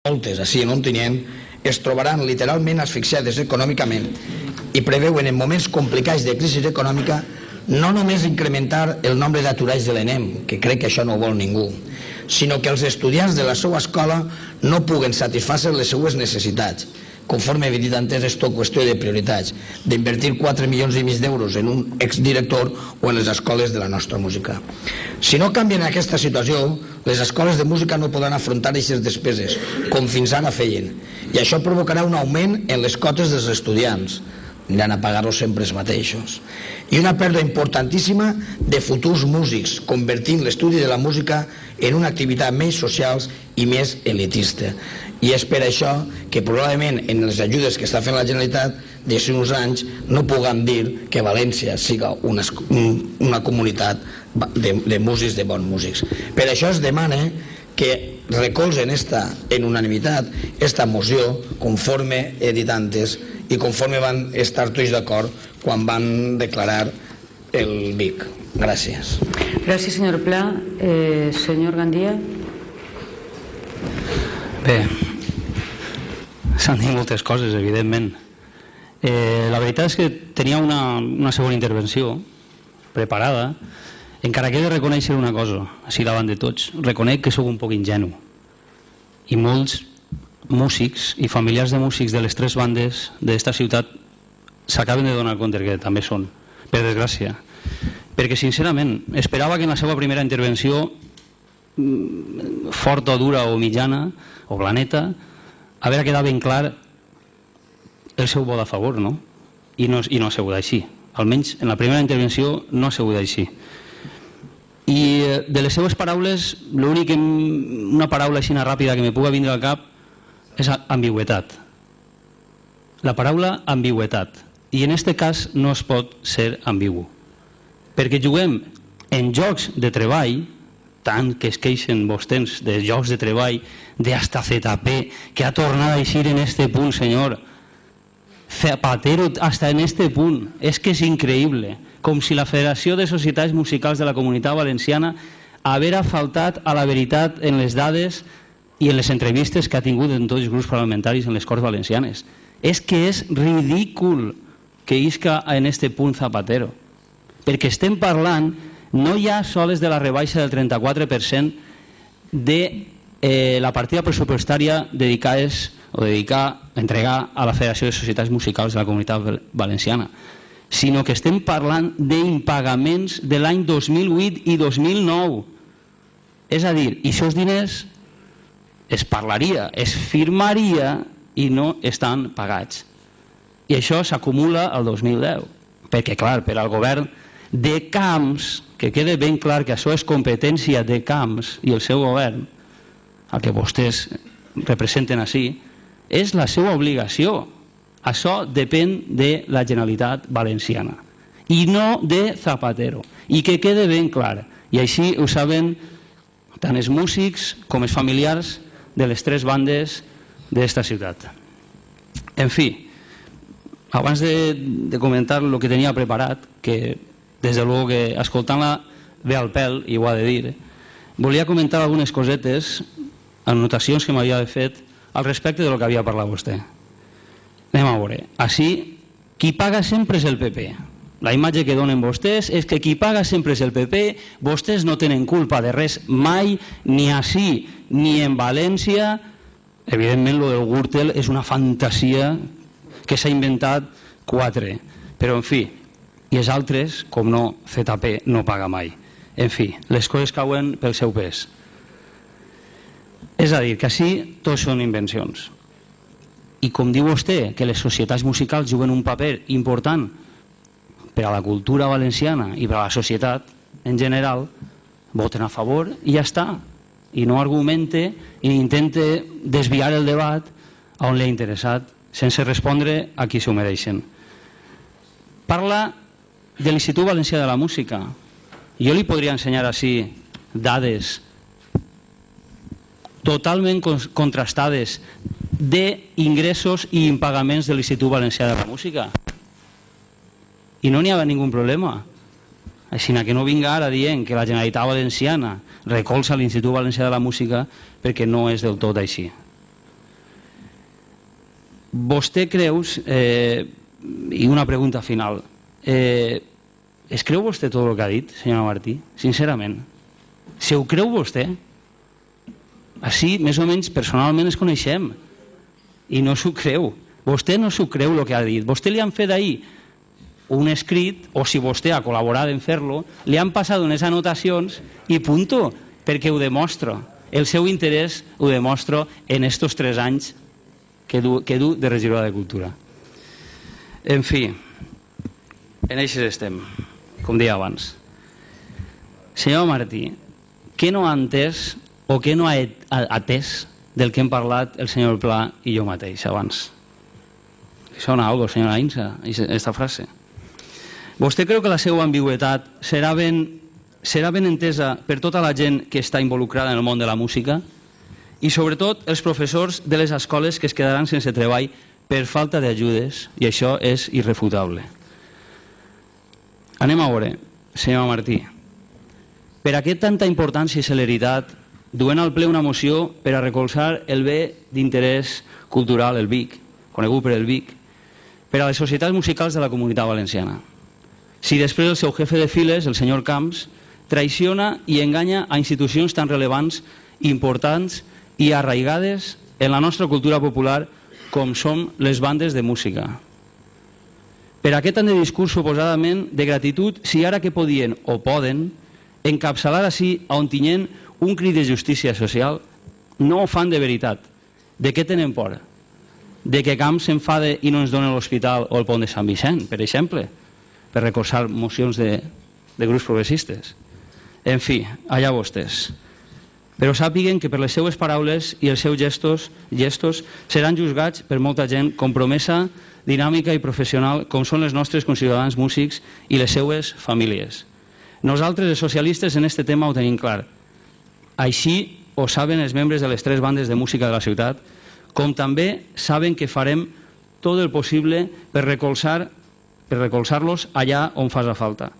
moltes així en Ontinyent, es trobaran literalment asfixiades econòmicament i preveuen en moments complicats de crisi econòmica no només incrementar el nombre d'aturats de l'ENEM, que crec que això no ho vol ningú, sinó que els estudiants de la seva escola no puguen satisfacer les seues necessitats. Conforme he dit antes, és tot qüestió de prioritats, d'invertir 4,5 milions d'euros en un exdirector o en les escoles de la nostra música. Si no canvien aquesta situació, les escoles de música no podran afrontar aquestes despeses, com fins ara feien, i això provocarà un augment en les cotes dels estudiants, aniran a pagar-los sempre els mateixos, i una pèrdua importantíssima de futurs músics, convertint l'estudi de la música en una activitat més social i més elitista. I és per això que probablement en les ajudes que està fent la Generalitat d'aquí uns anys no puguem dir que València siga una comunitat de músics, de bons músics. Per això es demana que recolzen en unanimitat esta moció conforme he dit antes i conforme van estar tots d'acord quan van declarar el BIC. Gràcies. Gràcies, senyor Pla. Senyor Gandia. Bé, s'han dit moltes coses, evidentment. La veritat és que tenia una segona intervenció preparada, encara que he de reconèixer una cosa, així davant de tots. Reconec que sóc un poc ingenu. I molts músics i familiars de músics de les tres bandes d'esta ciutat s'acaben de donar compte que també són, per desgràcia. Perquè, sincerament, esperava que en la seva primera intervenció, forta o dura o mitjana o planeta, a veure quedar ben clar el seu vot a favor, no? I no ha sigut així. Almenys en la primera intervenció no ha sigut així. I de les seues paraules, una paraula així ràpida que me puga vindre al cap és ambigüetat. La paraula ambigüetat. I en aquest cas no es pot ser ambigu. Perquè juguem en jocs de treball, tant que es queixen vostès de jocs de treball, d'hasta ZP, que ha tornat a eixir en este punt, senyor. Zapatero hasta en este punt. És que és increïble. Com si la Federació de Societats Musicals de la Comunitat Valenciana haguera faltat a la veritat en les dades i en les entrevistes que ha tingut en tots els grups parlamentaris en les Corts Valencianes. És que és ridícul que isca en este punt Zapatero. Perquè estem parlant no ja sols de la rebaixa del 34% de la partida pressupostària dedicar a entregar a la Federació de Societats Musicals de la Comunitat Valenciana, sinó que estem parlant d'impagaments de l'any 2008 i 2009. És a dir, aquests diners es parlaria, es firmaria i no estan pagats. I això s'acumula al 2010, perquè, clar, per al govern de Camps, que quede ben clar que això és competència de Camps i el seu govern, el que vostès representen així, és la seva obligació. Això depèn de la Generalitat Valenciana i no de Zapatero. I que quede ben clar. I així ho saben tant els músics com els familiars de les tres bandes d'esta ciutat. En fi, abans de comentar el que tenia preparat, que des de luego que escoltant-la ve al pèl, i ho ha de dir, volia comentar algunes cosetes, anotacions que m'havia fet al respecte del que havia parlat vostè. Anem a veure. Així, qui paga sempre és el PP. La imatge que donen vostès és que qui paga sempre és el PP, vostès no tenen culpa de res mai, ni així ni en València. Evidentment, lo del Gürtel és una fantasia que s'ha inventat 4. Però, en fi, i els altres, com no, ZP no paga mai. En fi, les coses cauen pel seu pes. És a dir, que així tots són invencions. I com diu vostè, que les societats musicals juguen un paper important per a la cultura valenciana i per a la societat en general, voten a favor i ja està. I no argumente i intente desviar el debat a on li ha interessat, sense respondre a qui s'ho mereixen. Parla de l'Institut Valencià de la Música. Jo li podria ensenyar així dades totalment contrastades d'ingressos i impagaments de l'Institut Valencià de la Música. I no n'hi ha ningú problema. Així que no vinga ara dient que la Generalitat Valenciana recolza l'Institut Valencià de la Música, perquè no és del tot així. vostè creus, i una pregunta final, es creu vostè tot el que ha dit, senyora Martí? Sincerament. Se ho creu vostè? Així, més o menys, personalment es coneixem. I no s'ho creu. Vostè no s'ho creu el que ha dit. Vostè li han fet ahir un escrit, o si vostè ha col·laborat en fer-lo, li han passat unes anotacions i punto, perquè ho demostra. El seu interès ho demostra en estos 3 anys que du de regidora de Cultura. En fi, en això estem, com deia abans. Senyor Martí, què no ha entès o què no ha atès del que hem parlat el senyor Pla i jo mateix abans? Sona algo, senyora Insa, aquesta frase. Vostè creu que la seva ambigüitat serà ben entesa per tota la gent que està involucrada en el món de la música i sobretot els professors de les escoles que es quedaran sense treball per falta d'ajudes, i això és irrefutable. Anem a veure, senyor Martí, per a què tanta importància i celeritat duent al ple una moció per a recolzar el bé d'interès cultural, el BIC, conegut per el BIC, per a les societats musicals de la Comunitat Valenciana? Si després el seu jefe de files, el senyor Camps, traiciona i enganya a institucions tan relevants, importants i arraigades en la nostra cultura popular com són les bandes de música. Per a què tant de discurs suposadament de gratitud si ara que podien o poden encapçalar així a Ontinyent un crit de justícia social, no ho fan de veritat? De què tenen por? De que Camps s'enfade i no ens dona l'hospital o el pont de Sant Vicent, per exemple, per recolzar mocions de grups progressistes? En fi, allà vostès. Però sàpiguen que per les seues paraules i els seus gestos seran juzgats per molta gent compromesa, dinàmica i professional com són els nostres conciutadans músics i les seues famílies. Nosaltres, els socialistes, en aquest tema ho tenim clar. Així ho saben els membres de les 3 bandes de música de la ciutat, com també saben que farem tot el possible per recolzar-los allà on faci falta.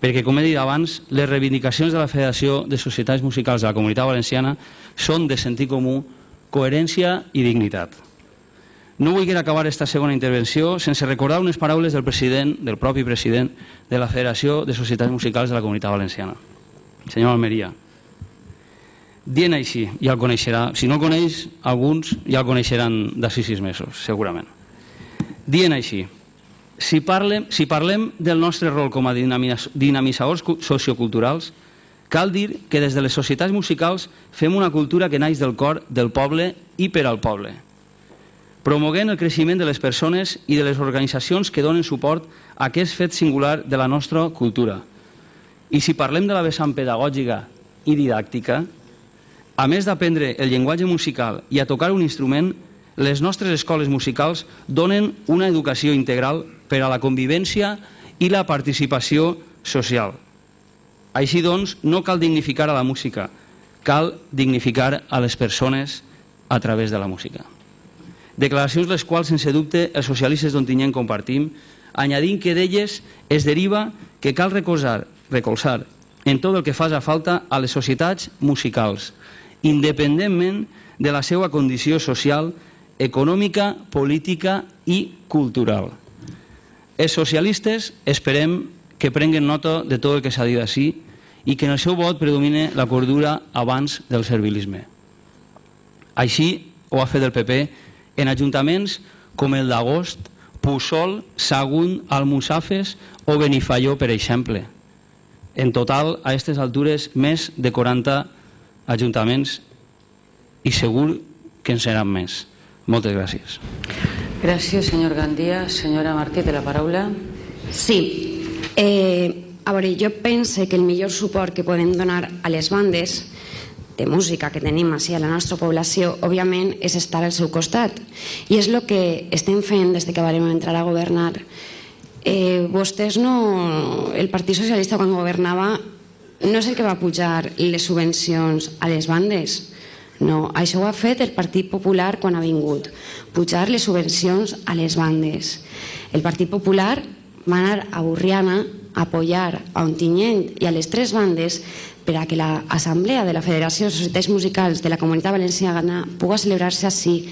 Perquè, com he dit abans, les reivindicacions de la Federació de Societats Musicals de la Comunitat Valenciana són de sentit comú, coherència i dignitat. No vull acabar aquesta segona intervenció sense recordar unes paraules del propi president de la Federació de Societats Musicals de la Comunitat Valenciana, el senyor Almeria. Dient així, ja el coneixerà, si no el coneix, alguns ja el coneixeran d'ací 6 mesos, segurament. Dient així, si parlem del nostre rol com a dinamitzadors socioculturals, cal dir que des de les societats musicals fem una cultura que naix del cor del poble i per al poble, promoguent el creixement de les persones i de les organitzacions que donen suport a aquest fet singular de la nostra cultura. I si parlem de la vessant pedagògica i didàctica, a més d'aprendre el llenguatge musical i a tocar un instrument, les nostres escoles musicals donen una educació integral per a la convivència i la participació social. Així doncs, no cal dignificar a la música, cal dignificar a les persones a través de la música. Declaracions les quals, sense dubte, els socialistes d'Ontinyent compartim, añadint que d'elles es deriva que cal recolzar en tot el que faci falta a les societats musicals, independentment de la seva condició social, econòmica, política i cultural. Els socialistes esperem que prenguen nota de tot el que s'ha dit així i que en el seu vot predomine la cordura abans del servilisme. Així ho ha fet el PP en ajuntaments com el d'Agost, Puçol, Sagunt, Almussafes o Benifaió, per exemple. En total, a aquestes altures, més de 40 ajuntaments i segur que en seran més. Moltes gràcies. Gràcies, senyor Gandia. Senyora Martí, té la paraula. Sí. A veure, jo pense que el millor suport que podem donar a les bandes de música que tenim així a la nostra població, òbviament, és estar al seu costat. I és el que estem fent des que vam entrar a governar. Vostès no... El Partit Socialista, quan governava, no és el que va pujar les subvencions a les bandes. No, això ho ha fet el Partit Popular quan ha vingut, pujar les subvencions a les bandes. El Partit Popular va anar a Borriana a apoyar a Ontinyent i a les 3 bandes per a que l'Assemblea de la Federació de Societats Musicals de la Comunitat Valenciana pugui celebrar-se així